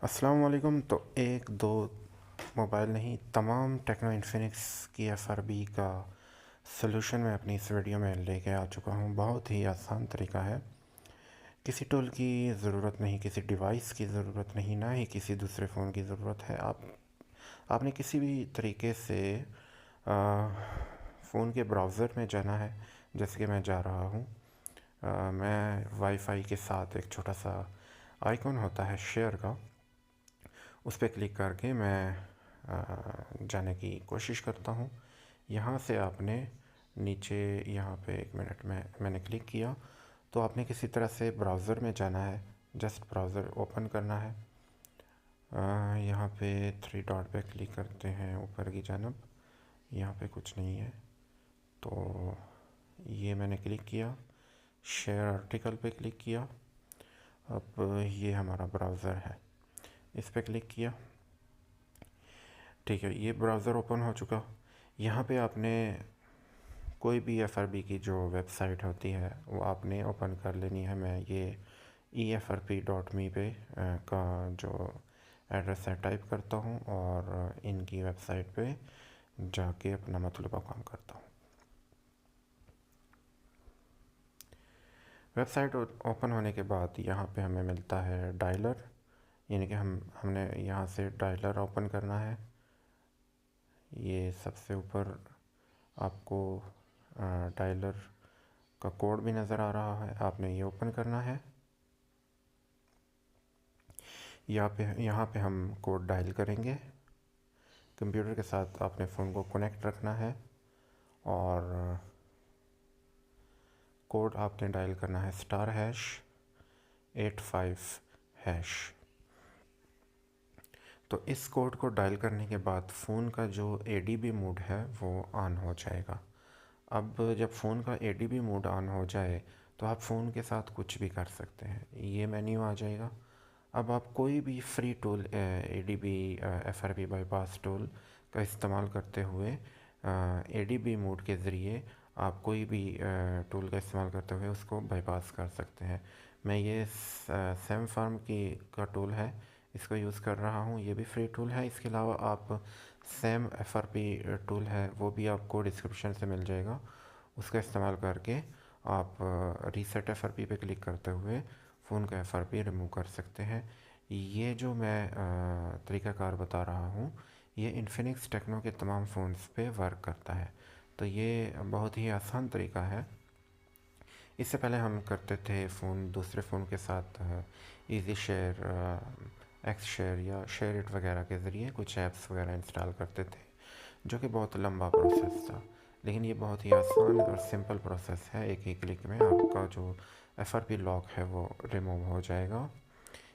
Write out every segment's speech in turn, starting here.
अस्सलाम वालेकुम। तो एक दो मोबाइल नहीं, तमाम टेक्नो इन्फिनिक्स की एफआरबी का सलूशन मैं अपनी इस वीडियो में लेके आ चुका हूँ। बहुत ही आसान तरीका है। किसी टूल की ज़रूरत नहीं, किसी डिवाइस की ज़रूरत नहीं, ना ही किसी दूसरे फ़ोन की ज़रूरत है। आपने किसी भी तरीके से फ़ोन के ब्राउज़र में जाना है, जैसे कि मैं जा रहा हूँ। मैं वाईफाई के साथ एक छोटा सा आइकॉन होता है शेयर का, उस पर क्लिक करके मैं जाने की कोशिश करता हूँ। यहाँ से आपने नीचे यहाँ पे 1 मिनट में मैंने क्लिक किया तो आपने किसी तरह से ब्राउज़र में जाना है। जस्ट ब्राउज़र ओपन करना है। यहाँ पे 3 डॉट पे क्लिक करते हैं ऊपर की जानब। यहाँ पे कुछ नहीं है तो ये मैंने क्लिक किया, शेयर आर्टिकल पे क्लिक किया। अब ये हमारा ब्राउज़र है, इस पे क्लिक किया। ठीक है, ये ब्राउज़र ओपन हो चुका। यहाँ पे आपने कोई भी एफआरबी की जो वेबसाइट होती है वो आपने ओपन कर लेनी है। मैं ये efrp.me पे का जो एड्रेस है टाइप करता हूँ और इनकी वेबसाइट पे जाके अपना मतलूबा काम करता हूँ। वेबसाइट ओपन होने के बाद यहाँ पे हमें मिलता है डायलर, यानी कि हमने यहाँ से डायलर ओपन करना है। ये सबसे ऊपर आपको डायलर का कोड भी नज़र आ रहा है, आपने ये ओपन करना है। यहाँ पे हम कोड डायल करेंगे। कंप्यूटर के साथ आपने फ़ोन को कनेक्ट रखना है और कोड आपने डायल करना है *#85#। तो इस कोड को डायल करने के बाद फ़ोन का जो ADB मोड है वो ऑन हो जाएगा। अब जब फ़ोन का ADB मोड ऑन हो जाए तो आप फ़ोन के साथ कुछ भी कर सकते हैं। ये मेन्यू आ जाएगा। अब आप कोई भी free tool ADB FRP bypass tool का इस्तेमाल करते हुए ADB मोड के ज़रिए आप कोई भी टूल का इस्तेमाल करते हुए उसको बाईपास कर सकते हैं। मैं ये सैम फार्म की का टूल है, इसको यूज़ कर रहा हूँ। ये भी फ्री टूल है। इसके अलावा आप सैम FRP टूल है, वो भी आपको डिस्क्रिप्शन से मिल जाएगा। उसका इस्तेमाल करके आप रीसेट FRP पे क्लिक करते हुए फ़ोन का FRP रिमूव कर सकते हैं। ये जो मैं तरीक़ाकार बता रहा हूँ ये इन्फिनिक्स टेक्नो के तमाम फ़ोन्स पे वर्क करता है। तो ये बहुत ही आसान तरीका है। इससे पहले हम करते थे फ़ोन दूसरे फ़ोन के साथ इजी शेयर, एक्स शेयर या शेयर इट वगैरह के ज़रिए कुछ ऐप्स वगैरह इंस्टॉल करते थे, जो कि बहुत लंबा प्रोसेस था। लेकिन ये बहुत ही आसान और सिंपल प्रोसेस है। एक ही क्लिक में आपका जो FRP लॉक है वो रिमूव हो जाएगा।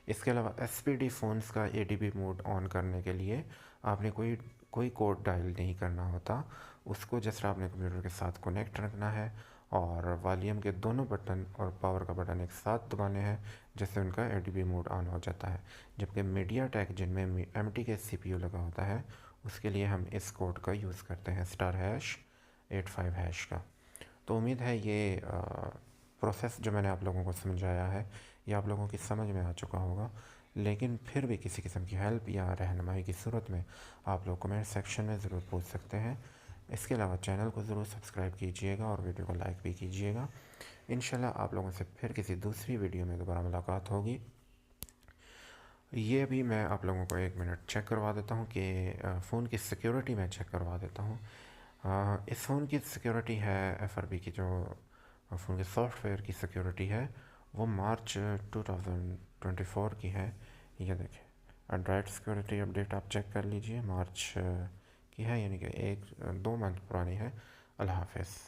इसके अलावा SPD फ़ोन्स का ADB मोड ऑन करने के लिए आपने कोई कोड डायल नहीं करना होता। उसको जस्ट आपने कंप्यूटर के साथ कनेक्ट रखना है और वॉल्यूम के दोनों बटन और पावर का बटन एक साथ दबाने हैं, जिससे उनका ADB मोड ऑन हो जाता है। जबकि मीडियाटेक जिनमें MTK CPU लगा होता है उसके लिए हम इस कोड का यूज़ करते हैं *85# का। तो उम्मीद है ये प्रोसेस जो मैंने आप लोगों को समझाया है ये आप लोगों की समझ में आ चुका होगा। लेकिन फिर भी किसी किस्म की हेल्प या रहनुमाई की सूरत में आप लोग कमेंट सेक्शन में ज़रूर पूछ सकते हैं। इसके अलावा चैनल को ज़रूर सब्सक्राइब कीजिएगा और वीडियो को लाइक भी कीजिएगा। इंशाल्लाह आप लोगों से फिर किसी दूसरी वीडियो में दोबारा मुलाकात होगी। ये भी मैं आप लोगों को 1 मिनट चेक करवा देता हूँ कि फ़ोन की सिक्योरिटी मैं चेक करवा देता हूँ। इस फ़ोन की सिक्योरिटी है FRP की जो फ़ोन के सॉफ्टवेयर की सिक्योरिटी है वो मार्च 2024 की है। ये देखिए, एंड्रॉयड सिक्योरिटी अपडेट आप चेक कर लीजिए, मार्च की है, यानी कि 1-2 मंथ पुरानी है। अल्लाह हाफ़िज़।